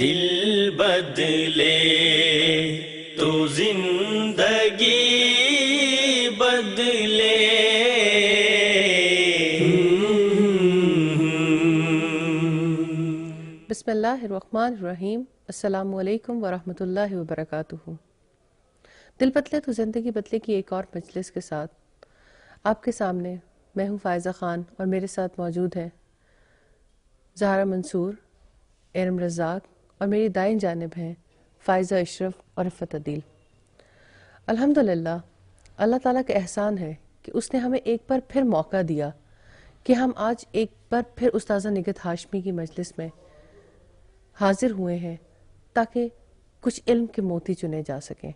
دل بدلے تو زندگی بدلے. بسم اللہ الرحمن الرحیم. السلام علیکم ورحمۃ اللہ وبرکاتہ. دل بدلے تو زندگی بدلے کی ایک اور مجلس کے ساتھ آپ کے سامنے میں ہوں فائزہ خان، اور میرے ساتھ موجود ہیں زہرا منصور، ارم رزاق، اور میری دائیں جانب ہیں فائزہ اشرف اور رفت عدیل. الحمدللہ اللہ تعالیٰ کا احسان ہے کہ اس نے ہمیں ایک بار پھر موقع دیا کہ ہم آج ایک بار پھر استاذہ نگہت ہاشمی کی مجلس میں حاضر ہوئے ہیں تاکہ کچھ علم کے موتی چنے جا سکیں،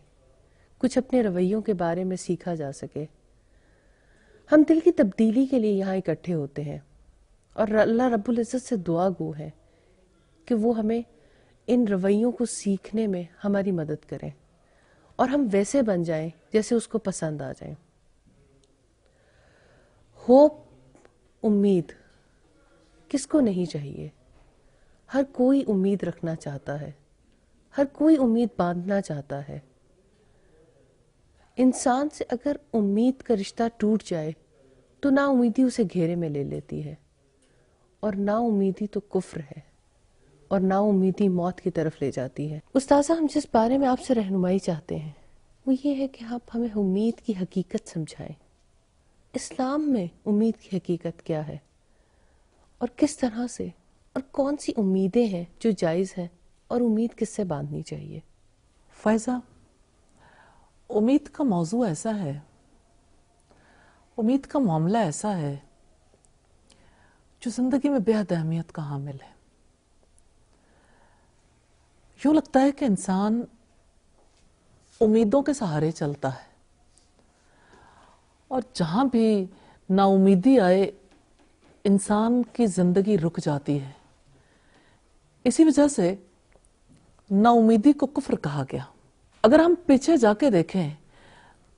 کچھ اپنے رویوں کے بارے میں سیکھا جا سکے. ہم دل کی تبدیلی کے لیے یہاں اکٹھے ہوتے ہیں اور اللہ رب العزت سے دعا گو ہے کہ وہ ہمیں ان رویوں کو سیکھنے میں ہماری مدد کریں اور ہم ویسے بن جائیں جیسے اس کو پسند آ جائیں. ہوپ، امید کس کو نہیں چاہیے؟ ہر کوئی امید رکھنا چاہتا ہے، ہر کوئی امید باندھنا چاہتا ہے. انسان سے اگر امید کا رشتہ ٹوٹ جائے تو نا امیدی اسے گھیرے میں لے لیتی ہے، اور نا امیدی تو کفر ہے، اور نا امیدی موت کی طرف لے جاتی ہے. استاذہ، ہم جس بارے میں آپ سے رہنمائی چاہتے ہیں وہ یہ ہے کہ آپ ہمیں امید کی حقیقت سمجھائیں. اسلام میں امید کی حقیقت کیا ہے، اور کس طرح سے، اور کون سی امیدیں ہیں جو جائز ہیں، اور امید کس سے باندھنی چاہیے؟ فائزہ، امید کا موضوع ایسا ہے، امید کا معاملہ ایسا ہے جو زندگی میں بے حد اہمیت کا حامل ہے. یوں لگتا ہے کہ انسان امیدوں کے سہارے چلتا ہے، اور جہاں بھی نا امیدی آئے انسان کی زندگی رک جاتی ہے. اسی وجہ سے نا امیدی کو کفر کہا گیا. اگر ہم پیچھے جا کے دیکھیں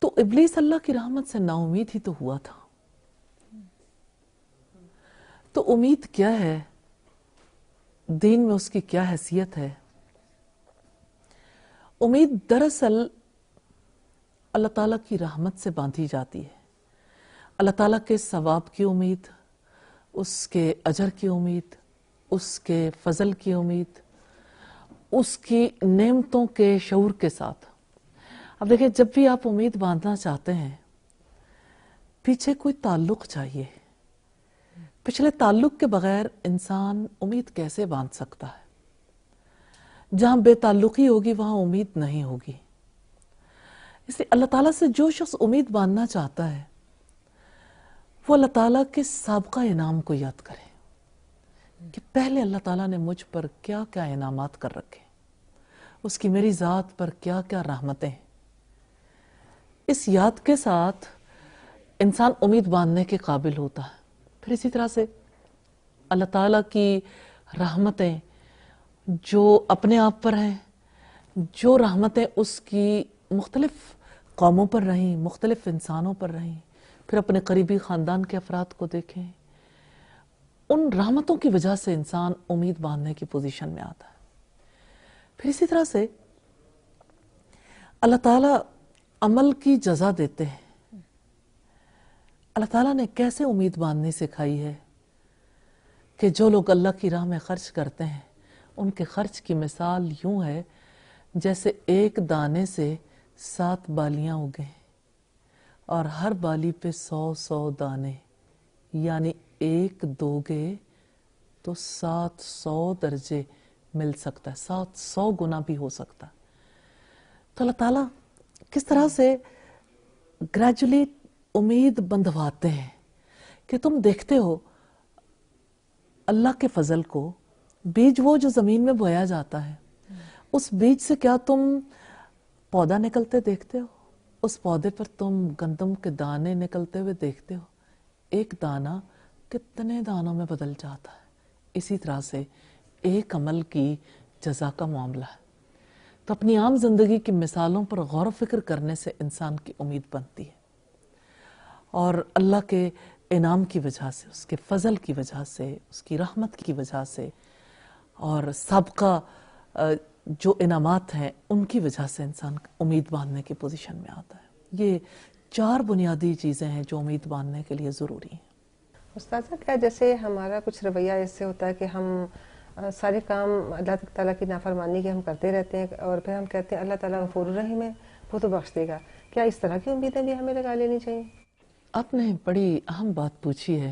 تو ابلیس اللہ کی رحمت سے نا امید ہی تو ہوا تھا. تو امید کیا ہے، دین میں اس کی کیا حیثیت ہے؟ امید دراصل اللہ تعالیٰ کی رحمت سے باندھی جاتی ہے. اللہ تعالیٰ کے ثواب کی امید، اس کے اجر کی امید، اس کے فضل کی امید، اس کی نعمتوں کے شعور کے ساتھ. اب دیکھیں، جب بھی آپ امید باندھنا چاہتے ہیں پیچھے کوئی تعلق چاہیے. پچھلے تعلق کے بغیر انسان امید کیسے باندھ سکتا ہے؟ جہاں بے تعلقی ہوگی وہاں امید نہیں ہوگی. اس لیے اللہ تعالیٰ سے جو شخص امید باندھنا چاہتا ہے وہ اللہ تعالیٰ کے سابقہ انعام کو یاد کرے کہ پہلے اللہ تعالیٰ نے مجھ پر کیا کیا انعامات کر رکھے، اس کی میری ذات پر کیا کیا رحمتیں. اس یاد کے ساتھ انسان امید باندھنے کے قابل ہوتا ہے. پھر اسی طرح سے اللہ تعالیٰ کی رحمتیں جو اپنے آپ پر ہیں، جو رحمتیں اس کی مختلف قوموں پر رہیں، مختلف انسانوں پر رہیں، پھر اپنے قریبی خاندان کے افراد کو دیکھیں، ان رحمتوں کی وجہ سے انسان امید باندھنے کی پوزیشن میں آتا ہے. پھر اسی طرح سے اللہ تعالیٰ عمل کی جزا دیتے ہیں. اللہ تعالیٰ نے کیسے امید باندھنی سکھائی ہے کہ جو لوگ اللہ کی راہ میں خرچ کرتے ہیں ان کے خرچ کی مثال یوں ہے جیسے ایک دانے سے 7 بالیاں اگیں اور ہر بالی پہ 100 دانے، یعنی ایک دو گے تو 700 درجے مل سکتا ہے، 700 گنا بھی ہو سکتا ہے. تو اللہ تعالیٰ کس طرح سے گریجولی امید بندھواتے ہیں کہ تم دیکھتے ہو اللہ کے فضل کو. بیج وہ جو زمین میں بویا جاتا ہے، اس بیج سے کیا تم پودا نکلتے دیکھتے ہو؟ اس پودے پر تم گندم کے دانے نکلتے ہوئے دیکھتے ہو؟ ایک دانہ کتنے دانوں میں بدل جاتا ہے. اسی طرح سے ایک عمل کی جزا کا معاملہ ہے. تو اپنی عام زندگی کی مثالوں پر غور و فکر کرنے سے انسان کی امید بنتی ہے، اور اللہ کے انعام کی وجہ سے، اس کے فضل کی وجہ سے، اس کی رحمت کی وجہ سے، اور سابقہ جو انعامات ہیں ان کی وجہ سے انسان امید باندھنے کی پوزیشن میں آتا ہے۔ یہ 4 بنیادی چیزیں ہیں جو امید باندھنے کے لیے ضروری ہیں۔ استاذہ، کیا جیسے ہمارا کچھ رویہ ایسے ہوتا ہے کہ ہم سارے کام اللہ تعالیٰ کی نافرمانی کے ہم کرتے رہتے ہیں اور پھر ہم کہتے ہیں اللہ تعالیٰ غفور الرحیم ہے، وہ تو بخش دے گا، کیا اس طرح کی امیدیں بھی ہمیں لگا لینی چاہیے؟ آپ نے بڑی اہم بات پوچھی ہے۔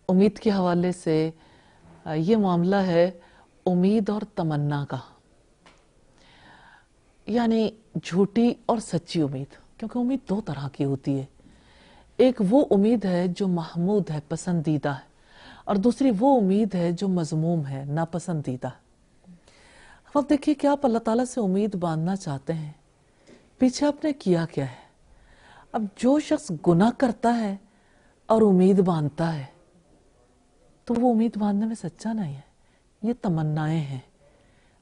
امید کے حوالے سے یہ معاملہ ہے امید اور تمنا کا، یعنی جھوٹی اور سچی امید، کیونکہ امید 2 طرح کی ہوتی ہے۔ ایک وہ امید ہے جو محمود ہے، پسندیدہ ہے، اور دوسری وہ امید ہے جو مذموم ہے، ناپسندیدہ۔ اب دیکھیے کہ آپ اللہ تعالیٰ سے امید باندھنا چاہتے ہیں، پیچھے آپ نے کیا کیا ہے۔ اب جو شخص گناہ کرتا ہے اور امید باندھتا ہے تو وہ امید باندھنے میں سچا نہیں ہے، یہ تمنائیں ہیں۔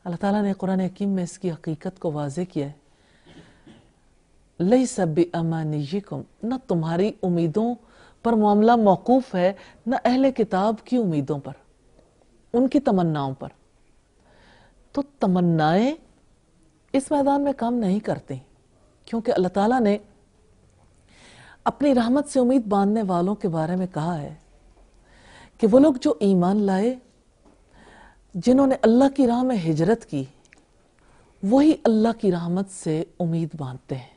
اللہ تعالیٰ نے قرآن حکیم میں اس کی حقیقت کو واضح کیا ہے۔ لَيْسَ بِأَمَانِيِّكُمْ، نہ تمہاری امیدوں پر معاملہ موقوف ہے، نہ اہل کتاب کی امیدوں پر، ان کی تمناؤں پر۔ تو تمنائیں اس میدان میں کام نہیں کرتی، کیونکہ اللہ تعالیٰ نے اپنی رحمت سے امید باندھنے والوں کے بارے میں کہا ہے کہ وہ لوگ جو ایمان لائے، جنہوں نے اللہ کی راہ میں ہجرت کی، وہی اللہ کی رحمت سے امید باندھتے ہیں۔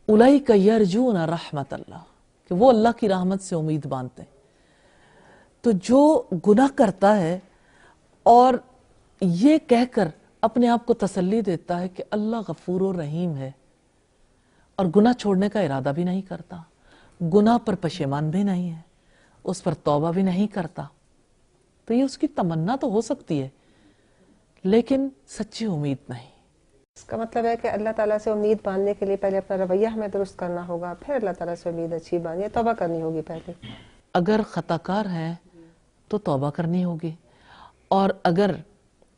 اولئک یرجون رحمت اللہ، کہ وہ اللہ کی رحمت سے امید باندھتے ہیں۔ تو جو گناہ کرتا ہے اور یہ کہہ کر اپنے آپ کو تسلی دیتا ہے کہ اللہ غفور و رحیم ہے، اور گناہ چھوڑنے کا ارادہ بھی نہیں کرتا، گناہ پر پشیمان بھی نہیں ہے، اس پر توبہ بھی نہیں کرتا، تو یہ اس کی تمنا تو ہو سکتی ہے لیکن سچی امید نہیں۔ اس کا مطلب ہے کہ اللہ تعالیٰ سے امید باندھنے کے لیے پہلے اپنا رویہ ہمیں درست کرنا ہوگا، پھر اللہ تعالیٰ سے امید اچھی باندھنی ہے، توبہ کرنی ہوگی پہلے۔ اگر خطا کار ہیں تو توبہ کرنی ہوگی، اور اگر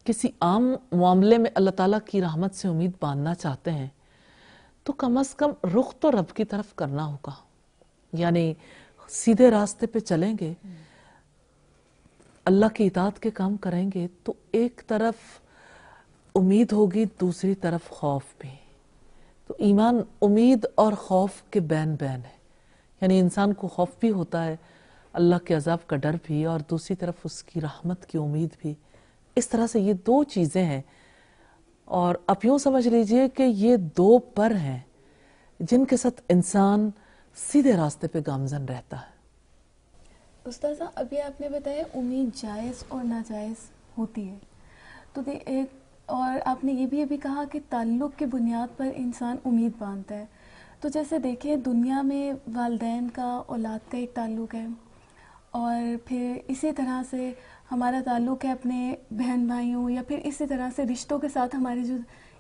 کسی عام معاملے میں اللہ تعالیٰ کی رحمت سے امید باندھنا چاہتے ہیں تو کم از کم رخ تو رب کی طرف کرنا ہوگا، یعنی سیدھے راستے پہ چلیں گے، اللہ کی اطاعت کے کام کریں گے تو ایک طرف امید ہوگی، دوسری طرف خوف بھی۔ تو ایمان امید اور خوف کے بین بین ہے، یعنی انسان کو خوف بھی ہوتا ہے، اللہ کے عذاب کا ڈر بھی، اور دوسری طرف اس کی رحمت کی امید بھی۔ اس طرح سے یہ 2 چیزیں ہیں، اور آپ یوں سمجھ لیجئے کہ یہ 2 پر ہیں جن کے ساتھ انسان سیدھے راستے پہ گامزن رہتا ہے۔ استاذہ، ابھی آپ نے بتایا امید جائز اور ناجائز ہوتی ہے، تو اور آپ نے یہ بھی ابھی کہا کہ تعلق کی بنیاد پر انسان امید باندھتا ہے۔ تو جیسے دیکھیں دنیا میں والدین کا اولاد کا ایک تعلق ہے، اور پھر اسی طرح سے ہمارا تعلق ہے اپنے بہن بھائیوں، یا پھر اسی طرح سے رشتوں کے ساتھ ہمارے جو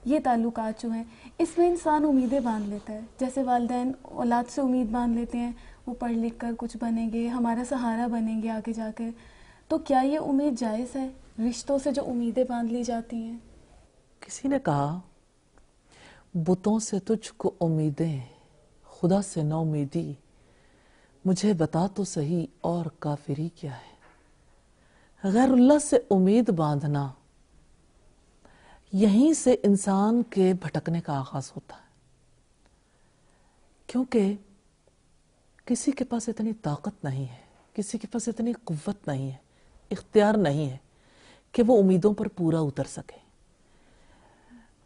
یہ تعلقات جو ہیں، اس میں انسان امیدیں باندھ لیتا ہے۔ جیسے والدین اولاد سے امید باندھ لیتے ہیں، وہ پڑھ لکھ کر کچھ بنیں گے، ہمارا سہارا بنیں گے آگے جا کر، تو کیا یہ امید جائز ہے، رشتوں سے جو امیدیں باندھ لی جاتی ہیں؟ کسی نے کہا بتوں سے تجھ کو امیدیں، خدا سے نو امیدی، مجھے بتا تو صحیح اور کافری کیا ہے۔ غیر اللہ سے امید باندھنا، یہیں سے انسان کے بھٹکنے کا آغاز ہوتا ہے، کیونکہ کسی کے پاس اتنی طاقت نہیں ہے، کسی کے پاس اتنی قوت نہیں ہے، اختیار نہیں ہے کہ وہ امیدوں پر پورا اتر سکے۔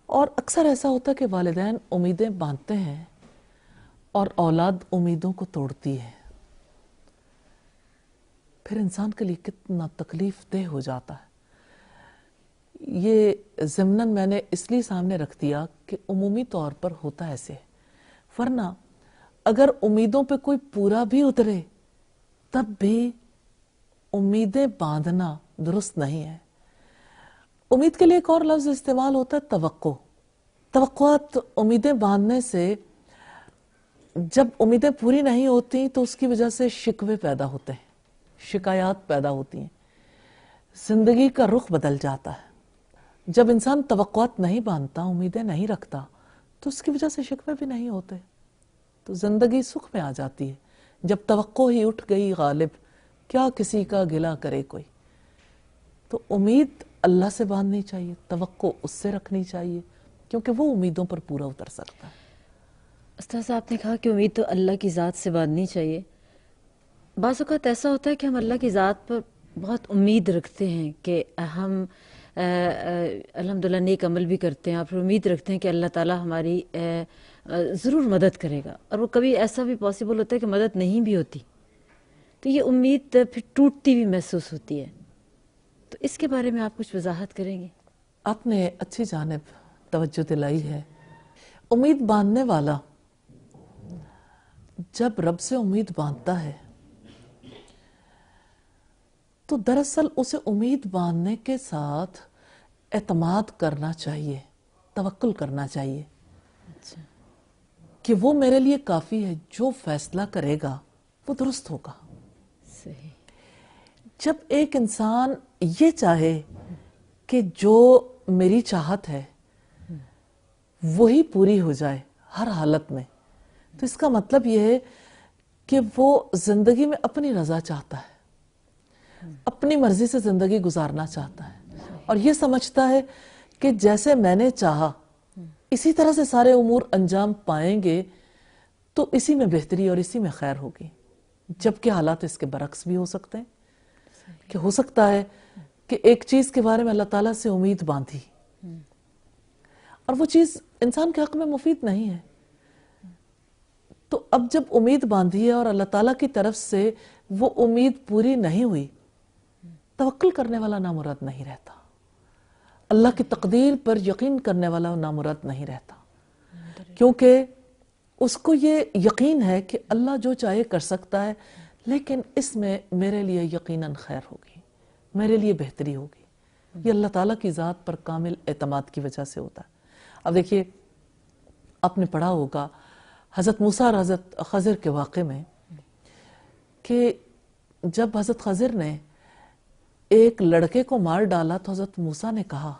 اور اکثر ایسا ہوتا ہے کہ والدین امیدیں باندھتے ہیں اور اولاد امیدوں کو توڑتی ہے، پھر انسان کے لیے کتنا تکلیف دہ ہو جاتا ہے۔ یہ ضمناً میں نے اس لیے سامنے رکھ دیا کہ عمومی طور پر ہوتا ایسے ہے، ورنہ اگر امیدوں پہ کوئی پورا بھی اترے تب بھی امیدیں باندھنا درست نہیں ہے۔ امید کے لیے ایک اور لفظ استعمال ہوتا ہے، توقع۔ توقعات امیدیں باندھنے سے، جب امیدیں پوری نہیں ہوتی تو اس کی وجہ سے شکوے پیدا ہوتے ہیں، شکایات پیدا ہوتی ہیں، زندگی کا رخ بدل جاتا ہے۔ جب انسان توقعات نہیں باندھتا، امیدیں نہیں رکھتا، تو اس کی وجہ سے شکوے بھی نہیں ہوتے، تو زندگی سکھ میں آ جاتی ہے۔ جب توقع ہی اٹھ گئی غالب، کیا کسی کا گلہ کرے کوئی۔ تو امید اللہ سے باندھنی چاہیے، توقع اس سے رکھنی چاہیے، کیونکہ وہ امیدوں پر پورا اتر سکتا ہے۔ استاذ آپ نے کہا کہ امید تو اللہ کی ذات سے باندھنی چاہیے۔ بعض اوقات ایسا ہوتا ہے کہ ہم اللہ کی ذات پر بہت امید رکھتے ہیں کہ ہم الحمدللہ نیک عمل بھی کرتے ہیں اور پھر امید رکھتے ہیں کہ اللہ تعالیٰ ہماری ضرور مدد کرے گا، اور وہ کبھی ایسا بھی پاسبل ہوتا ہے کہ مدد نہیں بھی ہوتی، تو یہ امید پھر ٹوٹتی بھی محسوس ہوتی ہے۔ تو اس کے بارے میں آپ کچھ وضاحت کریں گے؟ آپ نے اچھی جانب توجہ دلائی ہے۔ امید باندھنے والا جب رب سے امید باندھتا ہے تو دراصل اسے امید باندھنے کے ساتھ اعتماد کرنا چاہیے، توکل کرنا چاہیے کہ وہ میرے لیے کافی ہے، جو فیصلہ کرے گا وہ درست ہوگا۔ صحیح۔ جب ایک انسان یہ چاہے کہ جو میری چاہت ہے وہی پوری ہو جائے ہر حالت میں، تو اس کا مطلب یہ ہے کہ وہ زندگی میں اپنی رضا چاہتا ہے، اپنی مرضی سے زندگی گزارنا چاہتا ہے، اور یہ سمجھتا ہے کہ جیسے میں نے چاہا اسی طرح سے سارے امور انجام پائیں گے تو اسی میں بہتری اور اسی میں خیر ہوگی، جبکہ حالات اس کے برعکس بھی ہو سکتے ہیں کہ ہو سکتا ہے کہ ایک چیز کے بارے میں اللہ تعالیٰ سے امید باندھی اور وہ چیز انسان کے حق میں مفید نہیں ہے، تو اب جب امید باندھی ہے اور اللہ تعالیٰ کی طرف سے وہ امید پوری نہیں ہوئی، توکل کرنے والا نامراد نہیں رہتا، اللہ کی تقدیر پر یقین کرنے والا نامراد نہیں رہتا، کیونکہ اس کو یہ یقین ہے کہ اللہ جو چاہے کر سکتا ہے، لیکن اس میں میرے لیے یقیناً خیر ہوگی، میرے لیے بہتری ہوگی۔ یہ اللہ تعالیٰ کی ذات پر کامل اعتماد کی وجہ سے ہوتا ہے۔ اب دیکھیے، آپ نے پڑھا ہوگا حضرت موسیٰ اور حضرت خضر کے واقعے میں کہ جب حضرت خضر نے ایک لڑکے کو مار ڈالا تو حضرت موسیٰ نے کہا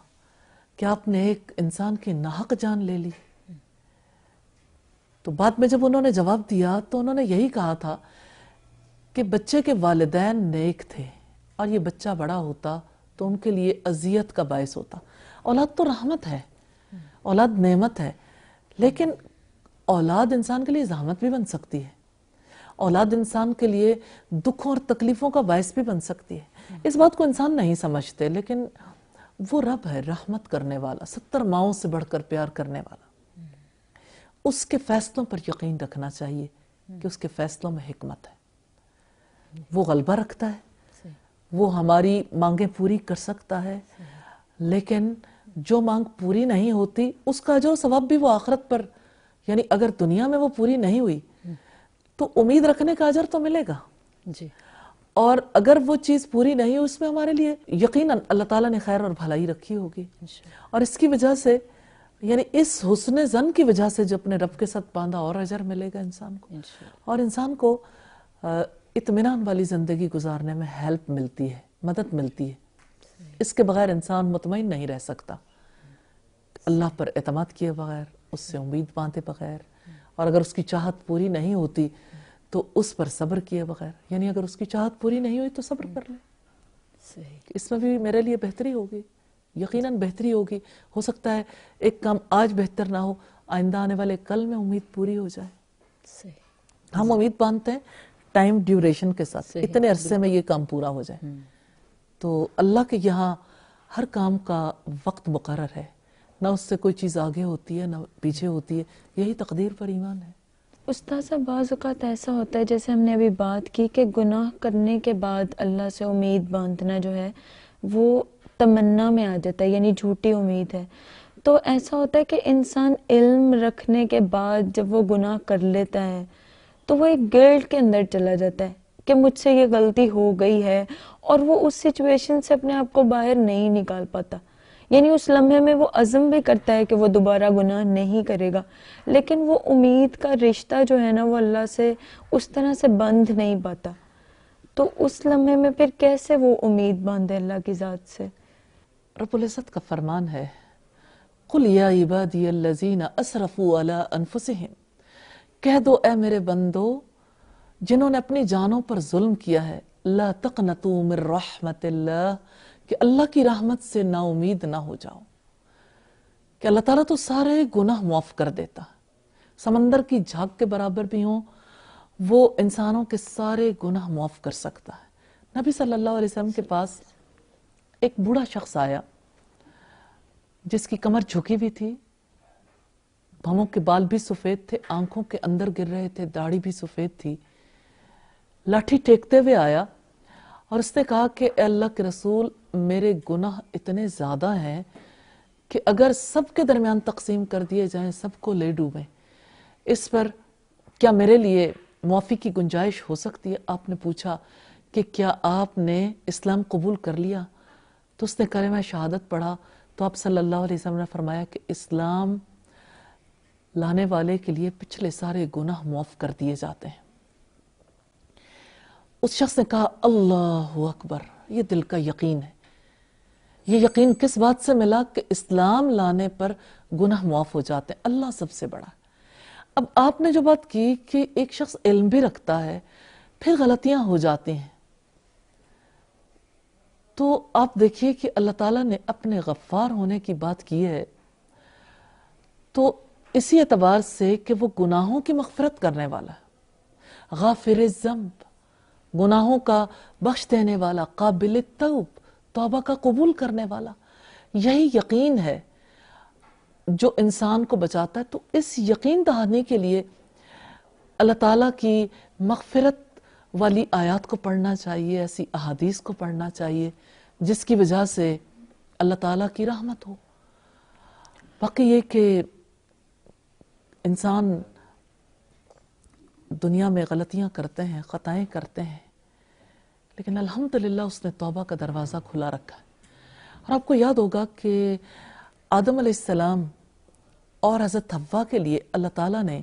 کہ آپ نے ایک انسان کی ناحق جان لے لی، تو بعد میں جب انہوں نے جواب دیا تو انہوں نے یہی کہا تھا کہ بچے کے والدین نیک تھے اور یہ بچہ بڑا ہوتا تو ان کے لیے اذیت کا باعث ہوتا۔ اولاد تو رحمت ہے، اولاد نعمت ہے، لیکن اولاد انسان کے لیے زحمت بھی بن سکتی ہے، اولاد انسان کے لیے دکھوں اور تکلیفوں کا باعث بھی بن سکتی ہے۔ اس بات کو انسان نہیں سمجھتے، لیکن وہ رب ہے رحمت کرنے والا، 70 ماؤں سے بڑھ کر پیار کرنے والا، اس کے فیصلوں پر یقین رکھنا چاہیے کہ اس کے فیصلوں میں حکمت ہے، وہ غلبہ رکھتا ہے، وہ ہماری مانگیں پوری کر سکتا ہے، لیکن جو مانگ پوری نہیں ہوتی اس کا اجر و ثواب بھی وہ آخرت پر، یعنی اگر دنیا میں وہ پوری نہیں ہوئی تو امید رکھنے کا اجر تو ملے گا جی، اور اگر وہ چیز پوری نہیں ہوئی اس میں ہمارے لیے یقیناً اللہ تعالیٰ نے خیر اور بھلائی رکھی ہوگی، اور اس کی وجہ سے یعنی اس حسن ظن کی وجہ سے جو اپنے رب کے ساتھ باندھا اور اجر ملے گا انسان کو، اور انسان کو اطمینان والی زندگی گزارنے میں ہیلپ ملتی ہے، مدد ملتی ہے۔ اس کے بغیر انسان مطمئن نہیں رہ سکتا، اللہ پر اعتماد کیے بغیر، اس سے امید باندھے بغیر، اور اگر اس کی چاہت پوری نہیں ہوتی تو اس پر صبر کیے بغیر، یعنی اگر اس کی چاہت پوری نہیں ہوئی تو صبر کر لے، اس میں بھی میرے لیے بہتری ہوگی، یقیناً بہتری ہوگی، ہو سکتا ہے ایک کام آج بہتر نہ ہو، آئندہ آنے والے کل میں امید پوری ہو جائے۔ ہم امید باندھتے ہیں ٹائم ڈیوریشن کے ساتھ، اتنے عرصے میں یہ کام پورا ہو جائے، تو اللہ کے یہاں ہر کام کا وقت مقرر ہے، نہ اس سے کوئی چیز آگے ہوتی ہے نہ پیچھے ہوتی ہے، یہی تقدیر پر ایمان ہے۔ استاذہ بعض اوقات ایسا ہوتا ہے جیسے ہم نے ابھی بات کی کہ گناہ کرنے کے بعد اللہ سے امید باندھنا جو ہے وہ تمنا میں آ جاتا ہے، یعنی جھوٹی امید ہے، تو ایسا ہوتا ہے کہ انسان علم رکھنے کے بعد جب وہ گناہ کر لیتا ہے تو وہ ایک گلٹ کے اندر چلا جاتا ہے کہ مجھ سے یہ غلطی ہو گئی ہے، اور وہ اس سچویشن سے اپنے آپ کو باہر نہیں نکال پاتا، یعنی اس لمحے میں وہ عزم بھی کرتا ہے کہ وہ دوبارہ گناہ نہیں کرے گا، لیکن وہ امید کا رشتہ جو ہے نا وہ اللہ سے اس طرح سے بندھ نہیں پاتا، تو اس لمحے میں پھر کیسے وہ امید باندھے اللہ کی ذات سے؟ رب العزت کا فرمان ہے، قُلْ يَا عِبَادِيَ الَّذِينَ أَسْرَفُوا عَلَىٰ أَنفُسِهِمْ، کہہ دو اے میرے بندو جنہوں نے اپنی جانوں پر ظلم کیا ہے، لا تقنطوا من رحمت اللہ، کہ اللہ کی رحمت سے نا امید نہ ہو جاؤ، کہ اللہ تعالیٰ تو سارے گناہ معاف کر دیتا، سمندر کی جھاگ کے برابر بھی ہوں وہ انسانوں کے سارے گناہ معاف کر سکتا ہے۔ نبی صلی اللہ علیہ وسلم کے پاس ایک بوڑھا شخص آیا جس کی کمر جھکی ہوئی تھی، بھووں کے بال بھی سفید تھے، آنکھوں کے اندر گر رہے تھے، داڑھی بھی سفید تھی، لاٹھی ٹیکتے ہوئے آیا اور اس نے کہا کہ اے اللہ کے رسول، میرے گناہ اتنے زیادہ ہیں کہ اگر سب کے درمیان تقسیم کر دیے جائیں سب کو لے ڈوبیں، اس پر کیا میرے لیے معافی کی گنجائش ہو سکتی ہے؟ آپ نے پوچھا کہ کیا آپ نے اسلام قبول کر لیا؟ تو اس نے کلمہ شہادت پڑھا، تو آپ صلی اللہ علیہ وسلم نے فرمایا کہ اسلام لانے والے کے لیے پچھلے سارے گناہ معاف کر دیے جاتے ہیں۔ اس شخص نے کہا اللہ اکبر، یہ دل کا یقین ہے۔ یہ یقین کس بات سے ملا؟ کہ اسلام لانے پر گناہ معاف ہو جاتے ہیں، اللہ سب سے بڑا ہے۔ اب آپ نے جو بات کی کہ ایک شخص علم بھی رکھتا ہے پھر غلطیاں ہو جاتی ہیں، تو آپ دیکھیے کہ اللہ تعالیٰ نے اپنے غفار ہونے کی بات کی ہے تو اسی اعتبار سے کہ وہ گناہوں کی مغفرت کرنے والا ہے، غافر الذنب، گناہوں کا بخش دینے والا، قابل التوب، توبہ کا قبول کرنے والا، یہی یقین ہے جو انسان کو بچاتا ہے۔ تو اس یقین دہانی کے لیے اللہ تعالیٰ کی مغفرت والی آیات کو پڑھنا چاہیے، ایسی احادیث کو پڑھنا چاہیے جس کی وجہ سے اللہ تعالیٰ کی رحمت ہو۔ باقی یہ کہ انسان دنیا میں غلطیاں کرتے ہیں، خطائیں کرتے ہیں، لیکن الحمدللہ اس نے توبہ کا دروازہ کھلا رکھا ہے۔ اور آپ کو یاد ہوگا کہ آدم علیہ السلام اور حضرت حوا کے لیے اللہ تعالیٰ نے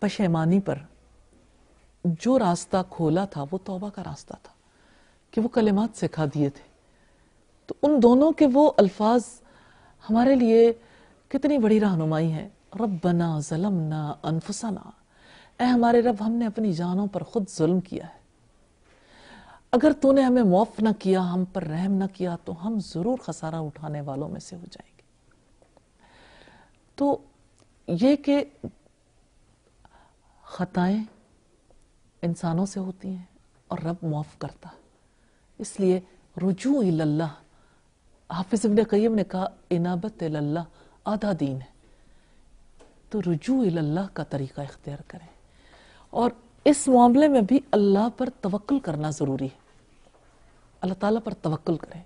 پشیمانی پر جو راستہ کھولا تھا وہ توبہ کا راستہ تھا، کہ وہ کلمات سکھا دیے تھے۔ تو ان دونوں کے وہ الفاظ ہمارے لیے کتنی بڑی رہنمائی ہے۔ ربنا ظلمنا انفسنا، اے ہمارے رب، ہم نے اپنی جانوں پر خود ظلم کیا ہے، اگر تو نے ہمیں معاف نہ کیا، ہم پر رحم نہ کیا تو ہم ضرور خسارہ اٹھانے والوں میں سے ہو جائیں گے۔ تو یہ کہ خطائیں انسانوں سے ہوتی ہیں اور رب معاف کرتا، اس لیے رجوع اللہ، حافظ ابن قیم نے کہا انابت اللہ آدھا دین ہے، تو رجوع اللہ کا طریقہ اختیار کریں، اور اس معاملے میں بھی اللہ پر توکل کرنا ضروری ہے، اللہ تعالیٰ پر توکل کریں۔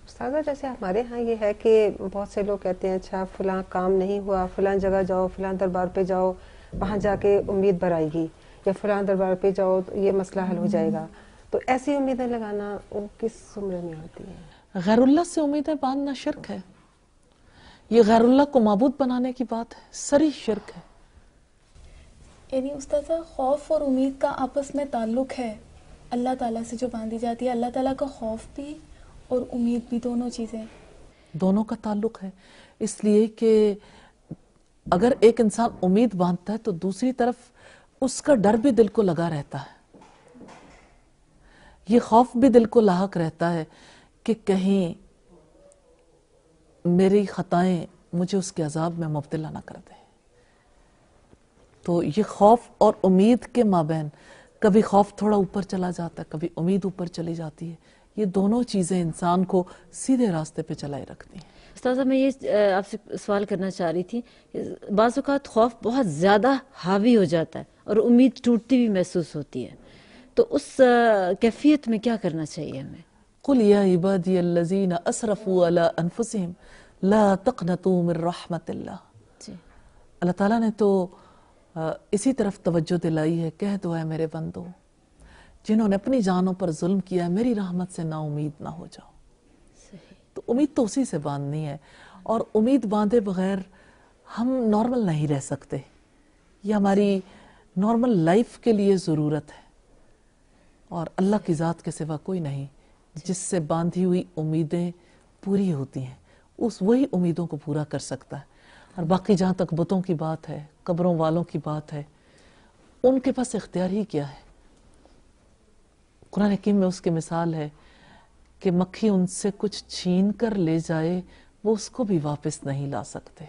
استاذہ جیسے ہمارے ہاں یہ ہے کہ بہت سے لوگ کہتے ہیں اچھا فلاں کام نہیں ہوا، فلاں جگہ جاؤ، فلاں دربار پہ جاؤ، وہاں جا کے امید بھر آئے گی، یا فلاں دربار پہ جاؤ تو یہ مسئلہ حل ہو جائے گا، تو ایسی امیدیں لگانا وہ کس عمر میں ہوتی ہیں؟ غیر اللہ سے امیدیں باندھنا شرک ہے، یہ غیر اللہ کو معبود بنانے کی بات ہے، صریح شرک ہے۔ یعنی استاذہ خوف اور امید کا آپس میں تعلق ہے اللہ تعالیٰ سے جو باندھی جاتی ہے، اللہ تعالیٰ کا خوف بھی اور امید بھی، دونوں چیزیں دونوں کا تعلق ہے، اس لیے کہ اگر ایک انسان امید باندھتا ہے تو دوسری طرف اس کا ڈر بھی دل کو لگا رہتا ہے، یہ خوف بھی دل کو لاحق رہتا ہے کہ کہیں میری خطائیں مجھے اس کے عذاب میں مبتلا نہ کر دیں۔ تو یہ خوف اور امید کے مابین کبھی خوف تھوڑا اوپر چلا جاتا ہے، کبھی امید اوپر چلی جاتی ہے، یہ دونوں چیزیں انسان کو سیدھے راستے پہ چلائے رکھتی ہیں۔ استاذہ میں یہ آپ سے سوال کرنا چاہ رہی تھی، بعض اوقات خوف بہت زیادہ حاوی ہو جاتا ہے اور امید ٹوٹتی بھی محسوس ہوتی ہے، تو اس کیفیت میں کیا کرنا چاہیے ہمیں؟ قُلْ يَا عِبَادِيَ الَّذِينَ أَسْرَفُوا عَلَىٰ أَنفُسِهِمْ لَا تَقْنَطُوا مِن رَحْمَةِ اللَّهِ۔ جی اللہ تعالیٰ نے تو اسی طرف توجہ دلائی ہے، کہہ دو اے میرے بندو جنہوں نے اپنی جانوں پر ظلم کیا ہے، میری رحمت سے نا امید نہ ہو جاؤ۔ تو امید تو اسی سے باندھنی ہے، اور امید باندھے بغیر ہم نارمل نہیں رہ سکتے، یہ ہماری نارمل لائف کے لیے ضرورت ہے، اور اللہ کی ذات کے سوا کوئی نہیں جس سے باندھی ہوئی امیدیں پوری ہوتی ہیں، وہی امیدوں کو پورا کر سکتا ہے۔ اور باقی جہاں تک بتوں کی بات ہے، قبروں والوں کی بات ہے، ان کے پاس اختیار ہی کیا ہے؟ قرآن حکیم میں اس کی مثال ہے کہ مکھی ان سے کچھ چھین کر لے جائے وہ اس کو بھی واپس نہیں لا سکتے.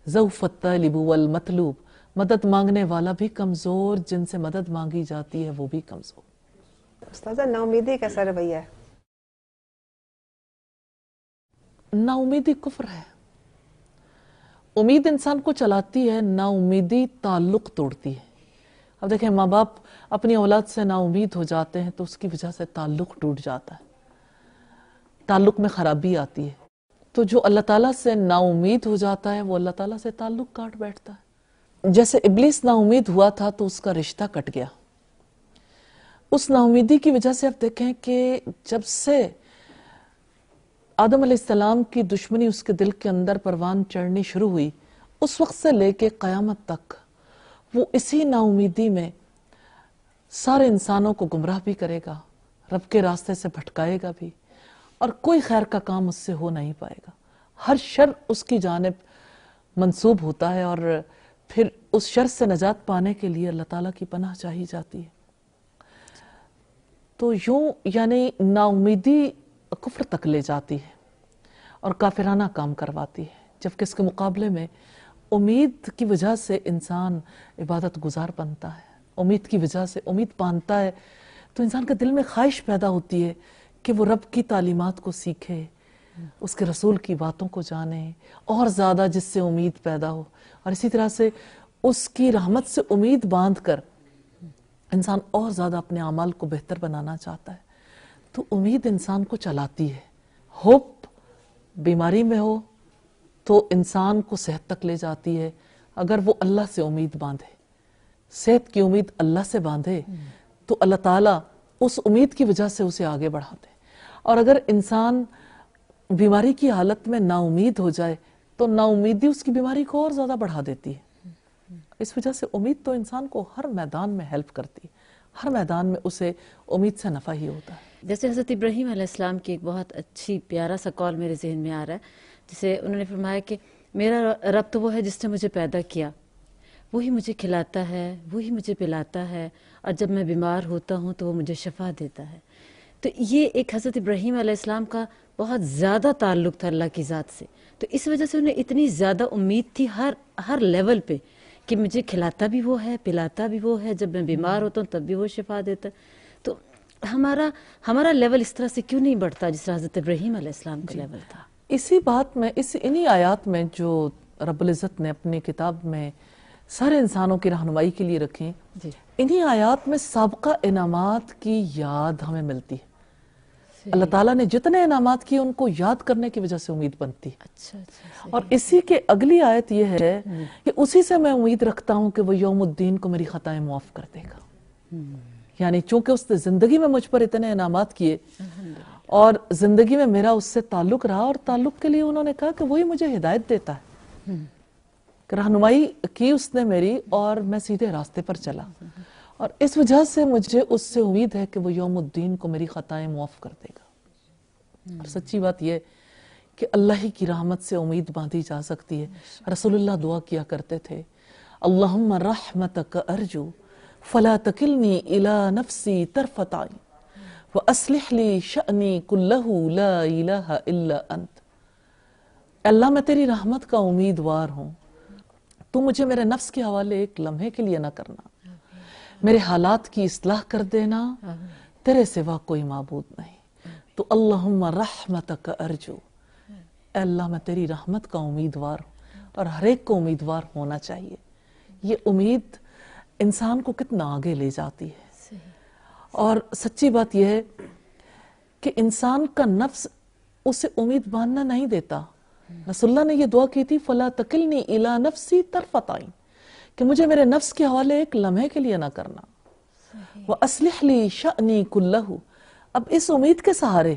ضعف الطالب والمطلوب، مدد مانگنے والا بھی کمزور، جن سے مدد مانگی جاتی ہے وہ بھی کمزور. استاذہ نا امیدی کیسا رویہ ہے؟ نا امیدی کفر ہے. امید انسان کو چلاتی ہے، نا امیدی تعلق توڑتی ہے. اب دیکھیں ماں باپ اپنی اولاد سے نا امید ہو جاتے ہیں تو اس کی وجہ سے تعلق ٹوٹ جاتا ہے، تعلق میں خرابی آتی ہے. تو جو اللہ تعالیٰ سے نا امید ہو جاتا ہے وہ اللہ تعالیٰ سے تعلق کاٹ بیٹھتا ہے. جیسے ابلیس نا امید ہوا تھا تو اس کا رشتہ کٹ گیا. اس نا امیدی کی وجہ سے اب دیکھیں کہ جب سے آدم علیہ السلام کی دشمنی اس کے دل کے اندر پروان چڑھنی شروع ہوئی، اس وقت سے لے کے قیامت تک وہ اسی نا امیدی میں سارے انسانوں کو گمراہ بھی کرے گا، رب کے راستے سے بھٹکائے گا بھی، اور کوئی خیر کا کام اس سے ہو نہیں پائے گا. ہر شر اس کی جانب منسوب ہوتا ہے اور پھر اس شر سے نجات پانے کے لیے اللہ تعالیٰ کی پناہ چاہی جاتی ہے. تو یوں یعنی نا امیدی کفر تک لے جاتی ہے اور کافرانہ کام کرواتی ہے، جبکہ اس کے مقابلے میں امید کی وجہ سے انسان عبادت گزار بنتا ہے. امید کی وجہ سے امید باندھتا ہے تو انسان کے دل میں خواہش پیدا ہوتی ہے کہ وہ رب کی تعلیمات کو سیکھے، اس کے رسول کی باتوں کو جانے اور زیادہ، جس سے امید پیدا ہو. اور اسی طرح سے اس کی رحمت سے امید باندھ کر انسان اور زیادہ اپنے اعمال کو بہتر بنانا چاہتا ہے. تو امید انسان کو چلاتی ہے. ہوپ بیماری میں ہو تو انسان کو صحت تک لے جاتی ہے. اگر وہ اللہ سے امید باندھے، صحت کی امید اللہ سے باندھے، تو اللہ تعالیٰ اس امید کی وجہ سے اسے آگے بڑھاتے. اور اگر انسان بیماری کی حالت میں نا امید ہو جائے تو نا امیدی اس کی بیماری کو اور زیادہ بڑھا دیتی ہے. اس وجہ سے امید تو انسان کو ہر میدان میں ہیلپ کرتی ہے، ہر میدان میں اسے امید سے نفع ہی ہوتا ہے. جیسے حضرت ابراہیم علیہ السلام کی ایک بہت اچھی پیارا سا قول میرے ذہن میں آ رہا ہے، جسے انہوں نے فرمایا کہ میرا رب تو وہ ہے جس نے مجھے پیدا کیا، وہی مجھے کھلاتا ہے، وہی مجھے پلاتا ہے، اور جب میں بیمار ہوتا ہوں تو وہ مجھے شفا دیتا ہے. تو یہ ایک حضرت ابراہیم علیہ السلام کا بہت زیادہ تعلق تھا اللہ کی ذات سے. تو اس وجہ سے انہیں اتنی زیادہ امید تھی ہر لیول پہ کہ مجھے کھلاتا بھی وہ ہے، پلاتا بھی وہ ہے، جب میں بیمار ہوتا ہوں تب بھی وہ شفا دیتا ہے. تو ہمارا لیول اس طرح سے کیوں نہیں بڑھتا جس طرح حضرت ابراہیم علیہ السلام کا لیول تھا؟ اسی بات میں انہی آیات میں جو رب العزت نے اپنی کتاب میں سارے انسانوں کی رہنمائی کے لیے رکھیں، انہی آیات میں سابقہ انعامات کی یاد ہمیں ملتی ہے. اللہ تعالیٰ نے جتنے انعامات کیے ان کو یاد کرنے کی وجہ سے امید بنتی. اچھا. اور اسی کے اگلی آیت یہ ہے کہ اسی سے میں امید رکھتا ہوں کہ وہ یوم الدین کو میری خطائیں معاف کر دے گا. یعنی چونکہ اس نے زندگی میں مجھ پر اتنے انعامات کیے اور زندگی میں میرا اس سے تعلق رہا، اور تعلق کے لیے انہوں نے کہا کہ وہی مجھے ہدایت دیتا ہے، کہ رہنمائی کی اس نے میری اور میں سیدھے راستے پر چلا. اور اس وجہ سے مجھے اس سے امید ہے کہ وہ یوم الدین کو میری خطائیں معاف کر دے گا. اور سچی بات یہ کہ اللہ ہی کی رحمت سے امید باندھی جا سکتی ہے. رسول اللہ دعا کیا کرتے تھے، اللہم رحمتک ارجو فلا تکلنی الی نفسی طرفۃ عین واصلح لی شأنی کلہ لا الہ الا انت. اللہ میں تیری رحمت کا امیدوار ہوں، تو مجھے میرے نفس کے حوالے ایک لمحے کے لیے نہ کرنا، میرے حالات کی اصلاح کر دینا، تیرے سوا کوئی معبود نہیں. تو اللہم رحمتک ارجو، اے اللہ میں تیری رحمت کا امیدوار ہوں. اور ہر ایک کو امیدوار ہونا چاہیے. یہ امید انسان کو کتنا آگے لے جاتی ہے. اور سچی بات یہ ہے کہ انسان کا نفس اسے امید باندھنا نہیں دیتا. رسول اللہ نے یہ دعا کی تھی، فلا تکلنی الی نفسی طرفۃ عین، کہ مجھے میرے نفس کے حوالے ایک لمحے کے لیے نہ کرنا. وَأَصْلِحْ لِي شَأْنِي كُلَّهُ. اب اس امید کے سہارے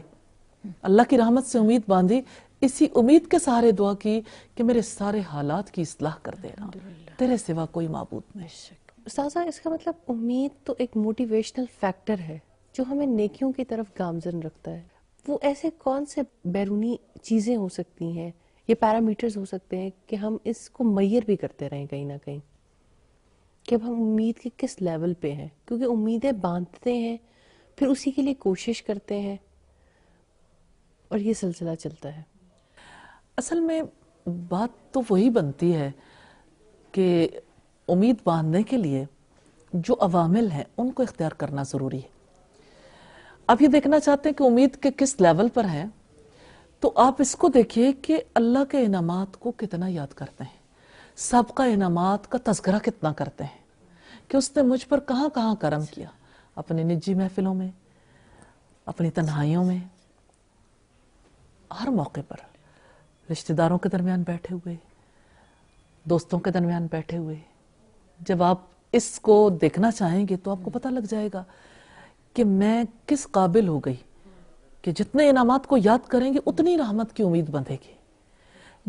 اللہ کی رحمت سے امید باندھی، اسی امید کے سہارے دعا کی کہ میرے سارے حالات کی اصلاح کر دینا، تیرے سوا کوئی معبود نہیں. استاذہ اس کا مطلب امید تو ایک موٹیویشنل فیکٹر ہے جو ہمیں نیکیوں کی طرف گامزن رکھتا ہے. وہ ایسے کون سے بیرونی چیزیں ہو سکتی ہیں، یہ پیرامیٹرز ہو سکتے ہیں کہ ہم اس کو میئر بھی کرتے رہیں کہیں نہ کہیں کہ اب ہم امید کے کس لیول پہ ہیں؟ کیونکہ امیدیں باندھتے ہیں، پھر اسی کے لیے کوشش کرتے ہیں، اور یہ سلسلہ چلتا ہے. اصل میں بات تو وہی بنتی ہے کہ امید باندھنے کے لیے جو عوامل ہیں ان کو اختیار کرنا ضروری ہے. آپ یہ دیکھنا چاہتے ہیں کہ امید کے کس لیول پر ہے، تو آپ اس کو دیکھیے کہ اللہ کے انعامات کو کتنا یاد کرتے ہیں، سابقہ انعامات کا تذکرہ کتنا کرتے ہیں کہ اس نے مجھ پر کہاں کہاں کرم کیا، اپنی نجی محفلوں میں، اپنی تنہائیوں میں، ہر موقع پر، رشتہ داروں کے درمیان بیٹھے ہوئے، دوستوں کے درمیان بیٹھے ہوئے. جب آپ اس کو دیکھنا چاہیں گے تو آپ کو پتہ لگ جائے گا کہ میں کس قابل ہو گئی کہ جتنے انعامات کو یاد کریں گے اتنی رحمت کی امید بندھے گی،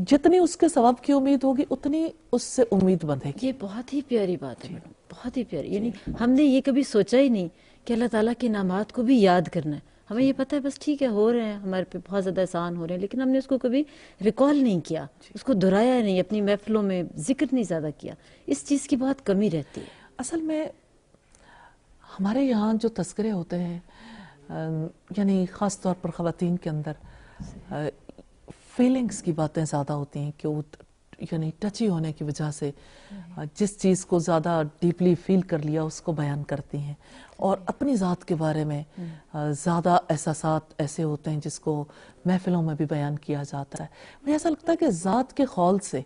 جتنی اس کے ثواب کی امید ہوگی اتنی اس سے امید بندھے گی. یہ بہت ہی پیاری بات ہے میڈم، بہت ہی پیاری. یعنی ہم نے یہ کبھی سوچا ہی نہیں کہ اللہ تعالیٰ کے انعامات کو بھی یاد کرنا ہے. ہمیں یہ پتہ ہے بس ٹھیک ہے ہو رہے ہیں ہمارے پہ بہت زیادہ احسان ہو رہے ہیں، لیکن ہم نے اس کو کبھی ریکال نہیں کیا، اس کو دہرایا نہیں، اپنی محفلوں میں ذکر نہیں زیادہ کیا. اس چیز کی بہت کمی رہتی ہے. اصل میں ہمارے یہاں جو تذکرے ہوتے ہیں یعنی خاص طور پر خواتین کے اندر فیلنگز کی باتیں زیادہ ہوتی ہیں کہ وہ یعنی ٹچی ہونے کی وجہ سے جس چیز کو زیادہ ڈیپلی فیل کر لیا اس کو بیان کرتی ہیں، اور اپنی ذات کے بارے میں زیادہ احساسات ایسے ہوتے ہیں جس کو محفلوں میں بھی بیان کیا جاتا ہے. مجھے ایسا لگتا ہے کہ ذات کے خول سے،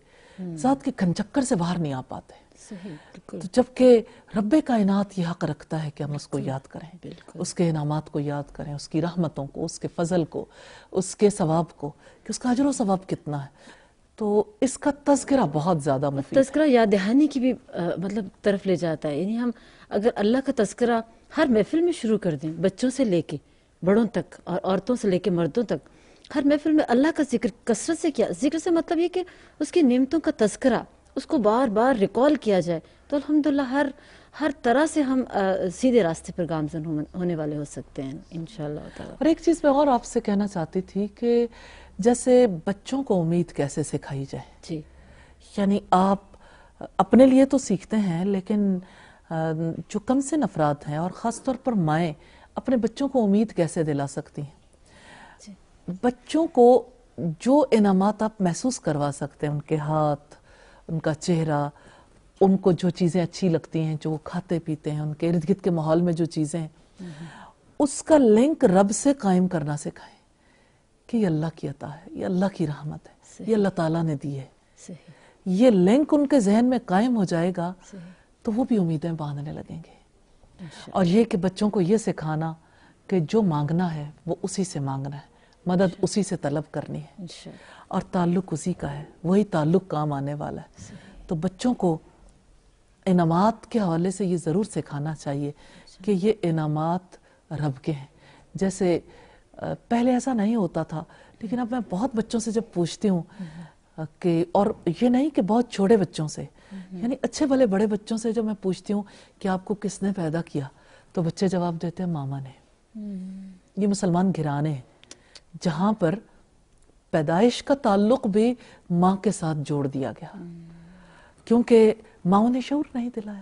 ذات کے کھنچکر سے باہر نہیں آ پاتے. صحیح، بالکل. جبکہ رب کائنات یہ حق رکھتا ہے کہ ہم اس کو یاد کریں، اس کے انعامات کو یاد کریں، اس کی رحمتوں کو، اس کے فضل کو، اس کے ثواب کو، کہ اس کا اجر و ثواب کتنا ہے. تو اس کا تذکرہ بہت زیادہ مفید ہے. تذکرہ یاد دہانی کی بھی مطلب طرف لے جاتا ہے. یعنی ہم اگر اللہ کا تذکرہ ہر محفل میں شروع کر دیں، بچوں سے لے کے بڑوں تک اور عورتوں سے لے کے مردوں تک، ہر محفل میں اللہ کا ذکر کثرت سے کیا. ذکر سے مطلب یہ کہ اس کی نعمتوں کا تذکرہ، اس کو بار بار ریکال کیا جائے، تو الحمدللہ ہر طرح سے ہم سیدھے راستے پر گامزن ہونے والے ہو سکتے ہیں انشاءاللہ تعالی. اور ایک چیز میں اور آپ سے کہنا چاہتی تھی کہ جیسے بچوں کو امید کیسے سکھائی جائے. جی. یعنی آپ اپنے لیے تو سیکھتے ہیں، لیکن جو کم سن افراد ہیں اور خاص طور پر مائیں اپنے بچوں کو امید کیسے دلا سکتی ہیں؟ بچوں کو جو انعامات آپ محسوس کروا سکتے ہیں، ان کے ہاتھ، ان کا چہرہ، ان کو جو چیزیں اچھی لگتی ہیں، جو وہ کھاتے پیتے ہیں، ان کے ارد گرد کے ماحول میں جو چیزیں ہیں، اس کا لنک رب سے قائم کرنا سکھائیں کہ یہ اللہ کی عطا ہے، یہ اللہ کی رحمت ہے، یہ اللہ تعالیٰ نے دی ہے. یہ لنک ان کے ذہن میں قائم ہو جائے گا تو وہ بھی امیدیں باندھنے لگیں گے. اور یہ کہ بچوں کو یہ سکھانا کہ جو مانگنا ہے وہ اسی سے مانگنا ہے، مدد اسی سے طلب کرنی ہے، اور تعلق اسی کا ہے، وہی تعلق کام آنے والا ہے. تو بچوں کو انعامات کے حوالے سے یہ ضرور سکھانا چاہیے کہ یہ انعامات رب کے ہیں. جیسے پہلے ایسا نہیں ہوتا تھا، لیکن اب میں بہت بچوں سے جب پوچھتی ہوں کہ، اور یہ نہیں کہ بہت چھوٹے بچوں سے، یعنی اچھے بھلے بڑے بچوں سے جب میں پوچھتی ہوں کہ آپ کو کس نے پیدا کیا، تو بچے جواب دیتے ہیں ماما نے. یہ مسلمان گھرانے ہیں جہاں پر پیدائش کا تعلق بھی ماں کے ساتھ جوڑ دیا گیا، کیونکہ ماں نے شعور نہیں دلایا،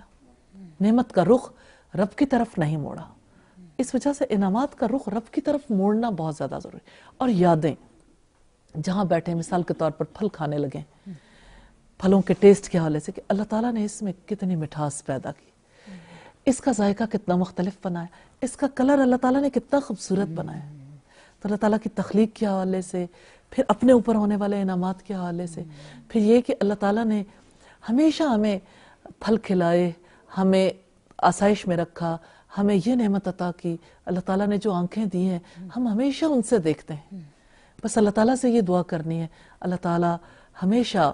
نعمت کا رخ رب کی طرف نہیں موڑا. اس وجہ سے انعامات کا رخ رب کی طرف موڑنا بہت زیادہ ضروری. اور یادیں جہاں بیٹھے، مثال کے طور پر پھل کھانے لگیں، پھلوں کے ٹیسٹ کے حوالے سے کہ اللہ تعالیٰ نے اس میں کتنی مٹھاس پیدا کی، اس کا ذائقہ کتنا مختلف بنایا، اس کا کلر اللہ تعالیٰ نے کتنا خوبصورت بنایا. تو اللہ تعالیٰ کی تخلیق کے حوالے سے، پھر اپنے اوپر ہونے والے انعامات کے حوالے سے، پھر یہ کہ اللہ تعالیٰ نے ہمیشہ ہمیں پھل کھلائے، ہمیں آسائش میں رکھا، ہمیں یہ نعمت عطا کی. اللہ تعالیٰ نے جو آنکھیں دی ہیں ہم ہمیشہ ان سے دیکھتے ہیں. بس اللہ تعالیٰ سے یہ دعا کرنی ہے اللہ تعالیٰ ہمیشہ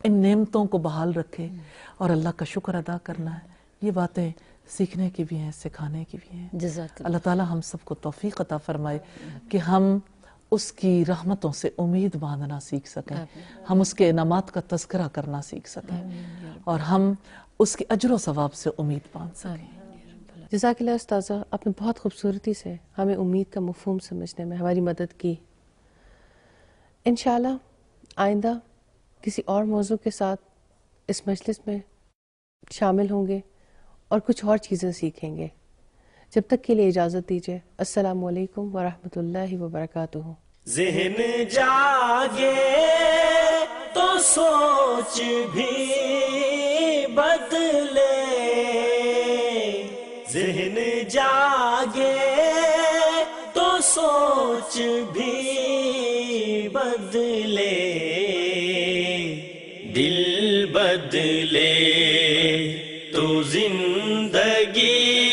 ان نعمتوں کو بحال رکھے، اور اللہ کا شکر ادا کرنا ہے. یہ باتیں سیکھنے کی بھی ہیں، سکھانے کی بھی ہیں. جزاک اللہ. اللہ تعالیٰ ہم سب کو توفیق عطا فرمائے کہ ہم اس کی رحمتوں سے امید باندھنا سیکھ سکیں، ہم اس کے انعامات کا تذکرہ کرنا سیکھ سکیں، اور ہم اس کے اجر و ثواب سے امید باندھ سکیں. جزاک اللہ استاذہ، آپ نے بہت خوبصورتی سے ہمیں امید کا مفہوم سمجھنے میں ہماری مدد کی. انشاءاللہ آئندہ کسی اور موضوع کے ساتھ اس مجلس میں شامل ہوں گے اور کچھ اور چیزیں سیکھیں گے. جب تک کے لیے اجازت دیجیے. السلام علیکم ورحمۃ اللہ وبرکاتہ. ذہن جاگے تو سوچ بھی بدلے، ذہن جاگے تو سوچ بھی بدلے، دل بدلے تو زندگی